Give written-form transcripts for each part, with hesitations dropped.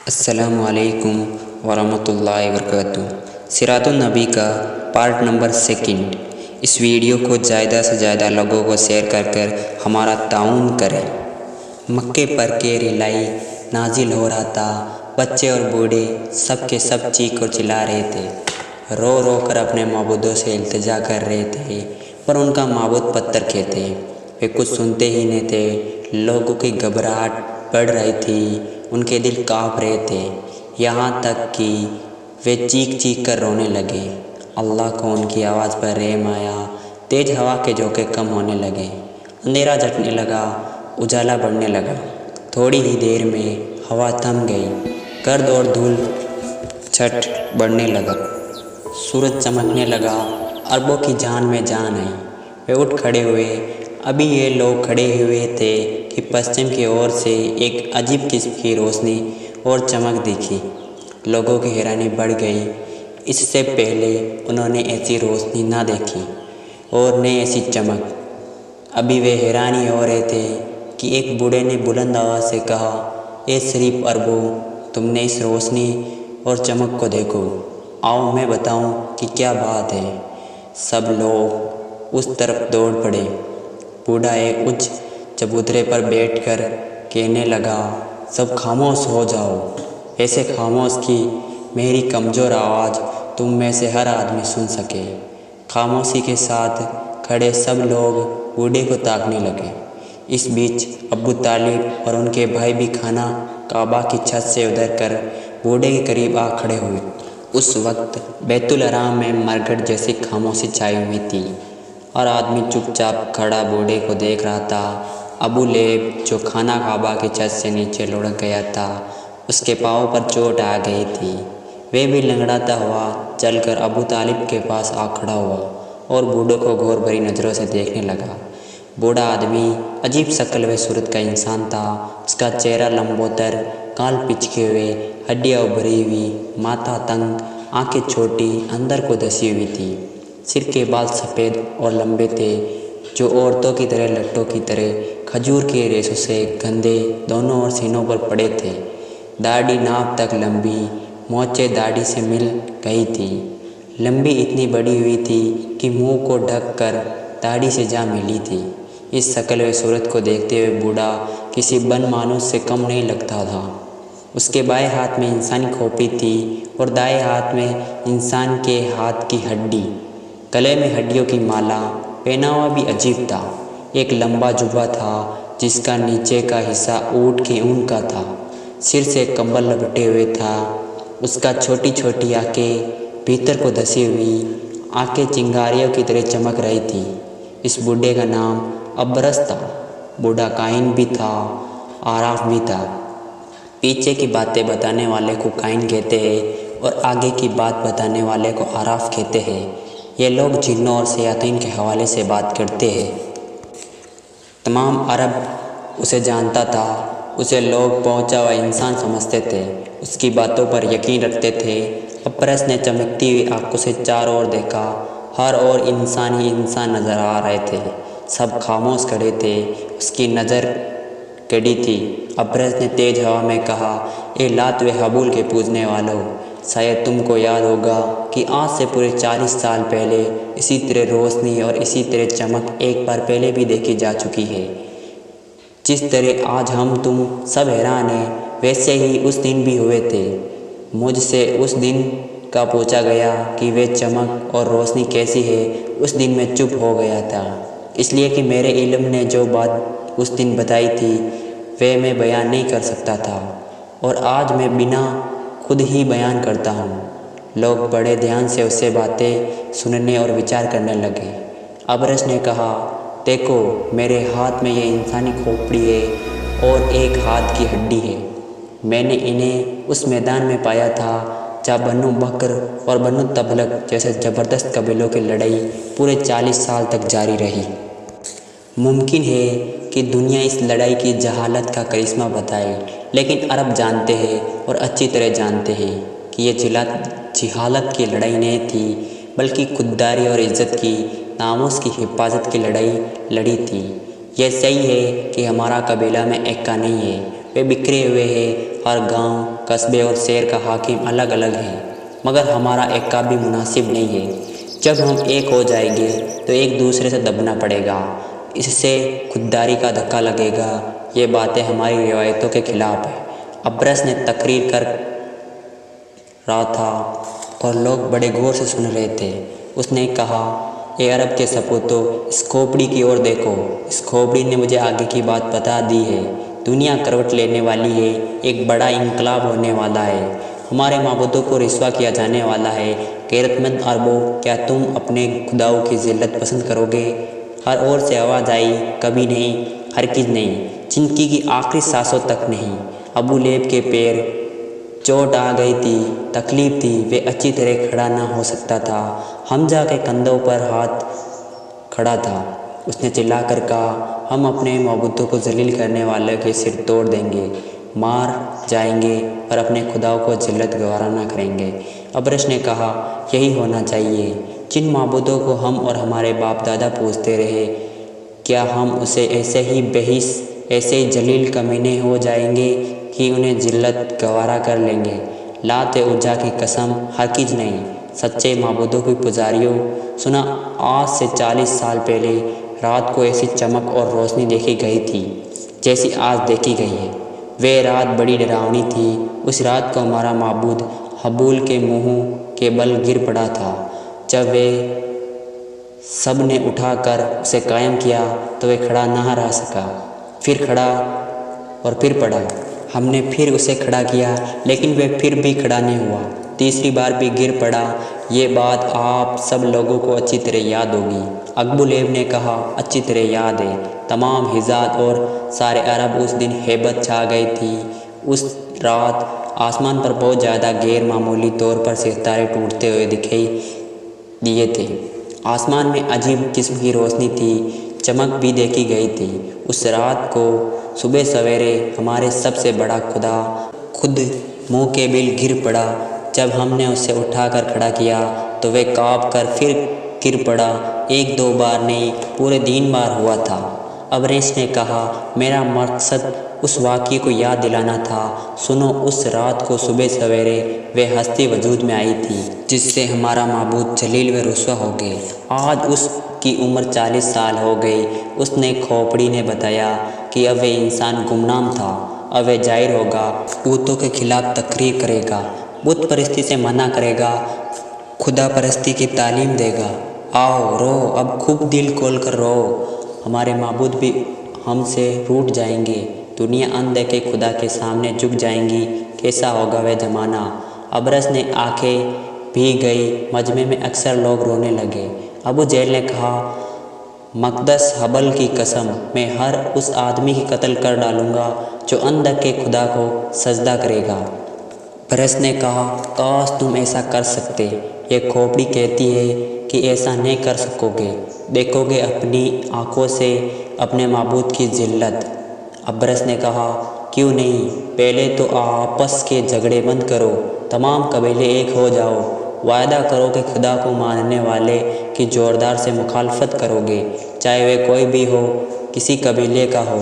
अस्सलामुअलैकुम वरहमतुल्लाहि वबरकातुहू। सिरातुन नबी का पार्ट नंबर 2। इस वीडियो को ज़्यादा से ज़्यादा लोगों को शेयर कर हमारा ताउन करें। मक्के पर के रिलाई नाजिल हो रहा था। बच्चे और बूढ़े सब के सब चीख और चिल्ला रहे थे, रो रो कर अपने माबूदों से इल्तिजा कर रहे थे, पर उनका माबूद पत्थर के थे। वे कुछ सुनते ही नहीं थे। लोगों की घबराहट बढ़ रही थी, उनके दिल काँप रहे थे, यहाँ तक कि वे चीख चीख कर रोने लगे। अल्लाह को उनकी आवाज़ पर रहम आया। तेज़ हवा के झोंके कम होने लगे, अंधेरा झटने लगा, उजाला बढ़ने लगा। थोड़ी ही देर में हवा थम गई, गर्द और धूल छट बढ़ने लगा, सूरज चमकने लगा, अरबों की जान में जान आई। वे उठ खड़े हुए। अभी ये लोग खड़े हुए थे कि पश्चिम की ओर से एक अजीब किस्म की रोशनी और चमक दिखी। लोगों की हैरानी बढ़ गई। इससे पहले उन्होंने ऐसी रोशनी ना देखी और न ऐसी चमक। अभी वे हैरानी हो रहे थे कि एक बूढ़े ने बुलंद आवाज़ से कहा, ए शरीफ अरबों, तुमने इस रोशनी और चमक को देखो, आओ मैं बताऊं कि क्या बात है। सब लोग उस तरफ दौड़ पड़े। बूढ़ा एक उच्च चबूतरे पर बैठकर कहने लगा, सब खामोश हो जाओ। ऐसे खामोश कि मेरी कमज़ोर आवाज़ तुम में से हर आदमी सुन सके। खामोशी के साथ खड़े सब लोग बूढ़े को ताकने लगे। इस बीच अब्बू तालिब और उनके भाई भी खाना काबा की छत से उतर कर बूढ़े के करीब आ खड़े हुए। उस वक्त बैतुल हराम में मरघट जैसी खामोशी छाई हुई थी। और आदमी चुपचाप खड़ा बूढ़े को देख रहा था। अबू लेब, जो खाना काबा की छत से नीचे लुढ़क गया था, उसके पाँव पर चोट आ गई थी। वे भी लंगड़ाता हुआ चलकर अबू तालिब के पास आ खड़ा हुआ और बूढ़े को गौर भरी नज़रों से देखने लगा। बूढ़ा आदमी अजीब शक्ल व सूरत का इंसान था। उसका चेहरा लंबोतर, गाल पिचके हुए, हड्डियाँ उभरी हुई, माथा तंग, आंखें छोटी, अंदर को धसी हुई थी। सिर के बाल सफ़ेद और लंबे थे, जो औरतों की तरह लट्टों की तरह खजूर के रेशों से गंदे दोनों ओर सीनों पर पड़े थे। दाढ़ी नाप तक लंबी, मोचे दाढ़ी से मिल गई थी। लंबी इतनी बड़ी हुई थी कि मुंह को ढक कर दाढ़ी से जा मिली थी। इस शक्ल व सूरत को देखते हुए बूढ़ा किसी बन मानुस से कम नहीं लगता था। उसके बाएं हाथ में इंसानी खोपड़ी थी और दाएं हाथ में इंसान के हाथ की हड्डी। गले में हड्डियों की माला। पहनावा भी अजीब था। एक लंबा जुब्बा था जिसका नीचे का हिस्सा ऊँट के ऊन का था। सिर से कंबल लपेटे हुए था। उसका छोटी छोटी आंखें, भीतर को धसी हुई आंखें चिंगारियों की तरह चमक रही थी। इस बूढ़े का नाम अबरस था। बूढ़ा काइन भी था, आराफ भी था। पीछे की बातें बताने वाले को काइन कहते हैं और आगे की बात बताने वाले को आराफ कहते हैं। ये लोग जिन्नों और शयातीन के हवाले से बात करते हैं। तमाम अरब उसे जानता था। उसे लोग पहुंचा हुआ इंसान समझते थे, उसकी बातों पर यकीन रखते थे। अबरस ने चमकती हुई आंखों से चारों ओर देखा। हर ओर इंसान ही इंसान नज़र आ रहे थे। सब खामोश खड़े थे। उसकी नज़र कड़ी थी। अबरस ने तेज हवा में कहा, ए लात व हबूल के पूजने वालों, शायद तुमको याद होगा कि आज से पूरे 40 साल पहले इसी तरह रोशनी और इसी तरह चमक एक बार पहले भी देखी जा चुकी है। जिस तरह आज हम तुम सब हैरान हैं, वैसे ही उस दिन भी हुए थे। मुझसे उस दिन का पूछा गया कि वे चमक और रोशनी कैसी है। उस दिन मैं चुप हो गया था, इसलिए कि मेरे इल्म ने जो बात उस दिन बताई थी वे मैं बयान नहीं कर सकता था, और आज मैं बिना खुद ही बयान करता हूँ। लोग बड़े ध्यान से उससे बातें सुनने और विचार करने लगे। अबरस ने कहा, देखो, मेरे हाथ में ये इंसानी खोपड़ी है और एक हाथ की हड्डी है। मैंने इन्हें उस मैदान में पाया था जहाँ बन्नू बकर और बन्नू तबलक जैसे ज़बरदस्त कबीलों की लड़ाई पूरे 40 साल तक जारी रही। मुमकिन है कि दुनिया इस लड़ाई की जहालत का करिश्मा बताए, लेकिन अरब जानते हैं और अच्छी तरह जानते हैं कि ये जिहालत की लड़ाई नहीं थी, बल्कि खुददारी और इज़्ज़त की, नामुस की हिफाजत की लड़ाई लड़ी थी। यह सही है कि हमारा कबीला में एक्का नहीं है, वे बिखरे हुए हैं हर गांव, कस्बे और शहर का हाकिम अलग अलग है, मगर हमारा एक्का भी मुनासिब नहीं है। जब हम एक हो जाएंगे तो एक दूसरे से दबना पड़ेगा, इससे खुददारी का धक्का लगेगा। ये बातें हमारी रिवायतों के खिलाफ है। अब्रस ने तकरीर कर रहा था और लोग बड़े गौर से सुन रहे थे। उसने कहा, ए अरब के सपूतों, इस खोपड़ी की ओर देखो। इस खोपड़ी ने मुझे आगे की बात बता दी है। दुनिया करवट लेने वाली है, एक बड़ा इंकलाब होने वाला है, हमारे माबूदों को रिस्वा किया जाने वाला है। गैरतमंद अरबों, क्या तुम अपने खुदाओं की जिल्लत पसंद करोगे? हर ओर से आवाज़ आई, कभी नहीं, हरगिज़ नहीं, जिंदगी की आखिरी सांसों तक नहीं। अबू लेब के पैर चोट आ गई थी, तकलीफ थी, वे अच्छी तरह खड़ा ना हो सकता था। हमजा के कंधों पर हाथ खड़ा था। उसने चिल्लाकर कहा, हम अपने मबूदों को जलील करने वाले के सिर तोड़ देंगे, मार जाएंगे और अपने खुदाओं को जिल्लत गवारा ना करेंगे। अब्रश ने कहा, यही होना चाहिए। जिन माबूदों को हम और हमारे बाप दादा पूजते रहे, क्या हम उसे ऐसे ही बेहिस, ऐसे ही जलील कमीने हो जाएंगे कि उन्हें जिल्लत गवारा कर लेंगे? लात उज्जा की कसम, हरगिज़ नहीं। सच्चे माबूदों की पुजारियों, सुना, आज से 40 साल पहले रात को ऐसी चमक और रोशनी देखी गई थी जैसी आज देखी गई है। वे रात बड़ी डरावनी थी। उस रात को हमारा माबूद हबूल के मुँह के बल गिर पड़ा था। जब वे सब ने उठाकर उसे कायम किया तो वे खड़ा ना रह सका। फिर खड़ा और फिर पड़ा। हमने फिर उसे खड़ा किया, लेकिन वे फिर भी खड़ा नहीं हुआ। तीसरी बार भी गिर पड़ा। ये बात आप सब लोगों को अच्छी तरह याद होगी। अबू लेब ने कहा, अच्छी तरह याद है। तमाम हिजाज और सारे अरब उस दिन हैबत छा गई थी। उस रात आसमान पर बहुत ज़्यादा गैर मामूली तौर पर सितारे टूटते हुए दिखाई दिए थे। आसमान में अजीब किस्म की रोशनी थी, चमक भी देखी गई थी। उस रात को सुबह सवेरे हमारे सबसे बड़ा खुदा खुद मुँह के बिल गिर पड़ा। जब हमने उसे उठाकर खड़ा किया तो वह काँप कर फिर गिर पड़ा। एक दो बार नहीं, पूरे 3 बार हुआ था। अब्रेस ने कहा, मेरा मकसद उस वाक़ये को याद दिलाना था। सुनो, उस रात को सुबह सवेरे वह हस्ती वजूद में आई थी जिससे हमारा माबूद जलील व रुस्वा हो गए। आज उसकी उम्र 40 साल हो गई। उसने खोपड़ी ने बताया कि अब वह इंसान गुमनाम था। अब वह जाहिर होगा, बूतों के खिलाफ तकरीर करेगा, बुत परस्ती से मना करेगा, खुदा परस्ती की तालीम देगा। आओ रो, अब खूब दिल खोल कर रो। हमारे माबूद भी हमसे रूठ जाएंगे। दुनिया अनदेखे खुदा के सामने झुक जाएंगी। कैसा होगा वह ज़माना? अब्रस ने आंखें भीग गई। मजमे में अक्सर लोग रोने लगे। अबू जहल ने कहा, मकदस हबल की कसम, मैं हर उस आदमी की कत्ल कर डालूँगा जो अनदेखे खुदा को सजदा करेगा। अब्रस ने कहा, काश तुम ऐसा कर सकते। ये खोपड़ी कहती है कि ऐसा नहीं कर सकोगे। देखोगे अपनी आँखों से अपने माबूद की जिल्लत। अब्रस ने कहा, क्यों नहीं, पहले तो आपस के झगड़े बंद करो, तमाम कबीले एक हो जाओ। वायदा करो कि खुदा को मानने वाले की ज़ोरदार से मुखालफत करोगे, चाहे वे कोई भी हो, किसी कबीले का हो।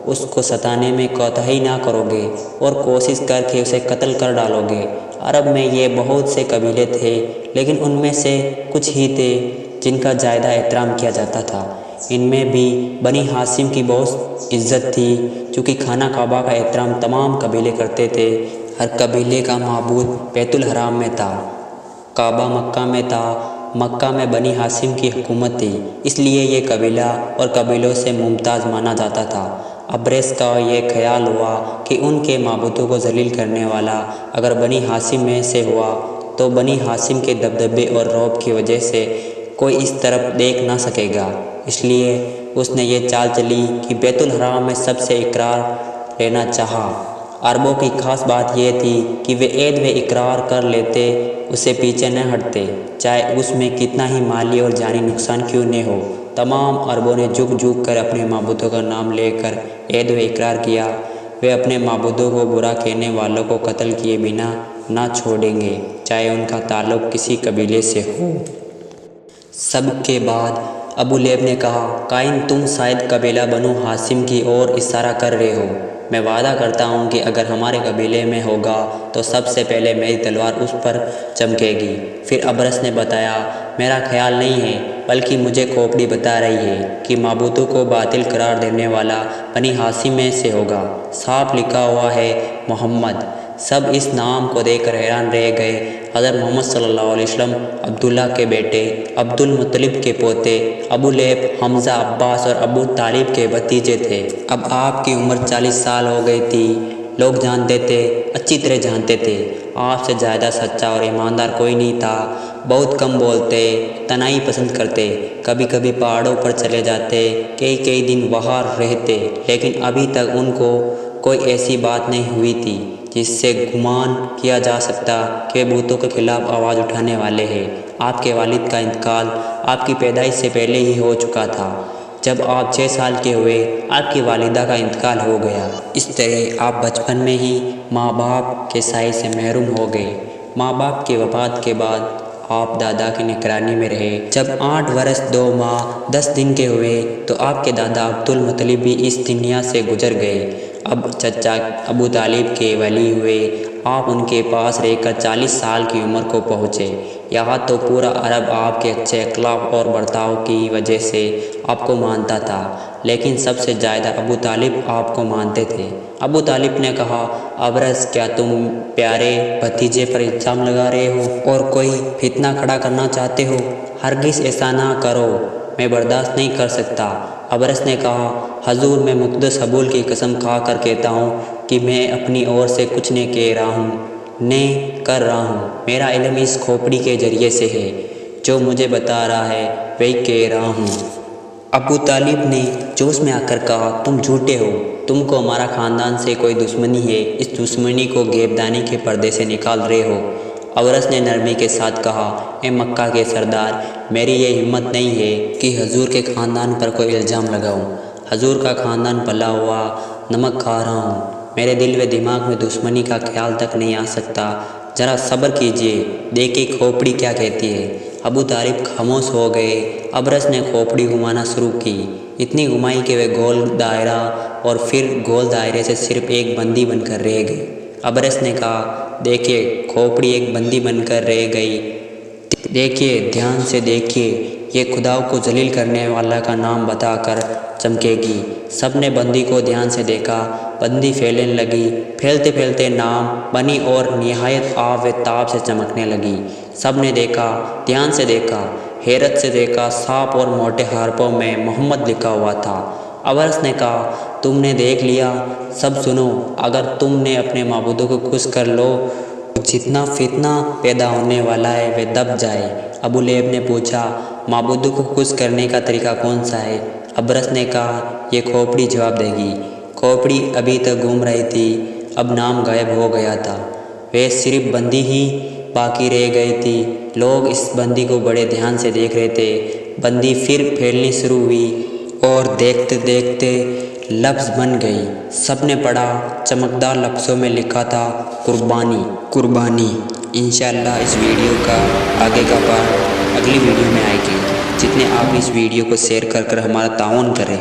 उसको सताने में कोताही ना करोगे और कोशिश करके उसे कत्ल कर डालोगे। अरब में ये बहुत से कबीले थे, लेकिन उनमें से कुछ ही थे जिनका ज़्यादा एहतराम किया जाता था। इनमें भी बनी हाशिम की बहुत इज्जत थी, चूँकि खाना काबा का एहतराम तमाम कबीले करते थे। हर कबीले का माबूद बैतुल हराम में था, काबा मक्का में था। मक्का में बनी हाशिम की हुकूमत थी, इसलिए ये कबीला और कबीलों से मुमताज़ माना जाता था। अब्रेस का ये ख्याल हुआ कि उनके माबूदों को जलील करने वाला अगर बनी हाशिम में से हुआ तो बनी हाशिम के दबदबे और रौब की वजह से कोई इस तरफ देख ना सकेगा। इसलिए उसने ये चाल चली कि बैतुल हराम में सबसे इकरार लेना चाहा। अरबों की खास बात यह थी कि वे ऐद व इकरार कर लेते, उससे पीछे न हटते, चाहे उसमें कितना ही माली और जानी नुकसान क्यों न हो। तमाम अरबों ने झुक झुक कर अपने माबूदों का नाम लेकर ऐद व इकरार किया। वे अपने माबूदों को बुरा कहने वालों को कत्ल किए बिना ना छोड़ेंगे, चाहे उनका ताल्लुक़ किसी कबीले से हो। सबके बाद अबू लेब ने कहा, काइन, तुम शायद कबीला बनु हाशिम की ओर इशारा कर रहे हो। मैं वादा करता हूँ कि अगर हमारे कबीले में होगा तो सबसे पहले मेरी तलवार उस पर चमकेगी। फिर अबरस ने बताया, मेरा ख्याल नहीं है, बल्कि मुझे खोपड़ी बता रही है कि माबूदों को बातिल करार देने वाला बनी हाशिम में से होगा। साफ लिखा हुआ है मोहम्मद। सब इस नाम को देखकर हैरान रह गए। हज़रत मोहम्मद सल्लल्लाहु अलैहि वसल्लम अब्दुल्ला के बेटे, अब्दुल मुत्तलिब के पोते, अबू लहब, हमज़ा, अब्बास और अबू तालिब के भतीजे थे। अब आपकी उम्र 40 साल हो गई थी। लोग जानते थे, अच्छी तरह जानते थे, आपसे ज़्यादा सच्चा और ईमानदार कोई नहीं था। बहुत कम बोलते, तनाई पसंद करते, कभी कभी पहाड़ों पर चले जाते, कई कई दिन वहाँ रहते, लेकिन अभी तक उनको कोई ऐसी बात नहीं हुई थी जिससे गुमान किया जा सकता कि वे भूतों के खिलाफ आवाज़ उठाने वाले हैं। आपके वालिद का इंतकाल आपकी पैदाइश से पहले ही हो चुका था। जब आप 6 साल के हुए, आपकी वालिदा का इंतकाल हो गया। इस तरह आप बचपन में ही माँ बाप के साए से महरूम हो गए। माँ बाप की वफ़ात के बाद आप दादा की निगरानी में रहे। जब 8 वर्ष 2 माह 10 दिन के हुए तो आपके दादा अब्दुल मुत्तलिब भी इस दुनिया से गुजर गए। अब चचा अबू तालिब के वली हुए। आप उनके पास रहकर 40 साल की उम्र को पहुँचे। यहाँ तो पूरा अरब आपके अच्छे अखलाक और बर्ताव की वजह से आपको मानता था, लेकिन सबसे ज़्यादा अबू तालिब आपको मानते थे। अबू तालिब ने कहा, अबरस, क्या तुम प्यारे भतीजे पर इल्ज़ाम लगा रहे हो और कोई फितना खड़ा करना चाहते हो? हरगिज़ ऐसा ना करो, मैं बर्दाश्त नहीं कर सकता। अबरस ने कहा, हजूर, मैं मुक़द्दस हबूल की कसम खा कर कहता हूँ कि मैं अपनी ओर से कुछ नहीं कह रहा हूँ, नहीं कर रहा हूँ। मेरा इल्म इस खोपड़ी के ज़रिए से है। जो मुझे बता रहा है वही कह रहा हूँ। अबू तालिब ने जोश में आकर कहा, तुम झूठे हो, तुमको हमारा ख़ानदान से कोई दुश्मनी है। इस दुश्मनी को घेबदानी के पर्दे से निकाल रहे हो। अबरस ने नरमी के साथ कहा, ए मक्का के सरदार, मेरी ये हिम्मत नहीं है कि हजूर के ख़ानदान पर कोई इल्ज़ाम लगाऊं। हजूर का ख़ानदान पला हुआ नमक खा रहा हूँ। मेरे दिल व दिमाग में दुश्मनी का ख्याल तक नहीं आ सकता। ज़रा सब्र कीजिए, देखिए खोपड़ी क्या कहती है। अबू तालिब खामोश हो गए। अबरस ने खोपड़ी घुमाना शुरू की। इतनी घुमाई कि वे गोल दायरा और फिर गोल दायरे से सिर्फ एक बंदी बनकर रह गई। अबरस ने कहा, देखिए, खोपड़ी एक बंदी बनकर रह गई। देखिए, ध्यान से देखिए, ये खुदाओं को जलील करने वाला का नाम बताकर चमकेगी। सब ने बंदी को ध्यान से देखा। बंदी फैलने लगी। फैलते फैलते नाम बनी और निहायत आब व ताब से चमकने लगी। सब ने देखा, ध्यान से देखा, हैरत से देखा। साफ और मोटे हरफों में मोहम्मद लिखा हुआ था। अबरस ने कहा, तुमने देख लिया? सब सुनो, अगर तुमने अपने माबूदों को खुश कर लो, जितना फितना पैदा होने वाला है वह दब जाए। अबू लहब ने पूछा, माबूदों को खुश करने का तरीका कौन सा है? अबरस ने कहा, ये खोपड़ी जवाब देगी। खोपड़ी अभी तक घूम रही थी, अब नाम गायब हो गया था। वह सिर्फ बंदी ही बाकी रह गई थी। लोग इस बंदी को बड़े ध्यान से देख रहे थे। बंदी फिर फैलनी शुरू हुई और देखते देखते लफ्ज़ बन गई। सब ने पढ़ा। चमकदार लफ्ज़ों में लिखा था, कुर्बानी, कुर्बानी। इंशाअल्लाह इस वीडियो का आगे का पार्ट अगली वीडियो में आएगी। जितने आप इस वीडियो को शेयर कर हमारा ताउन करें।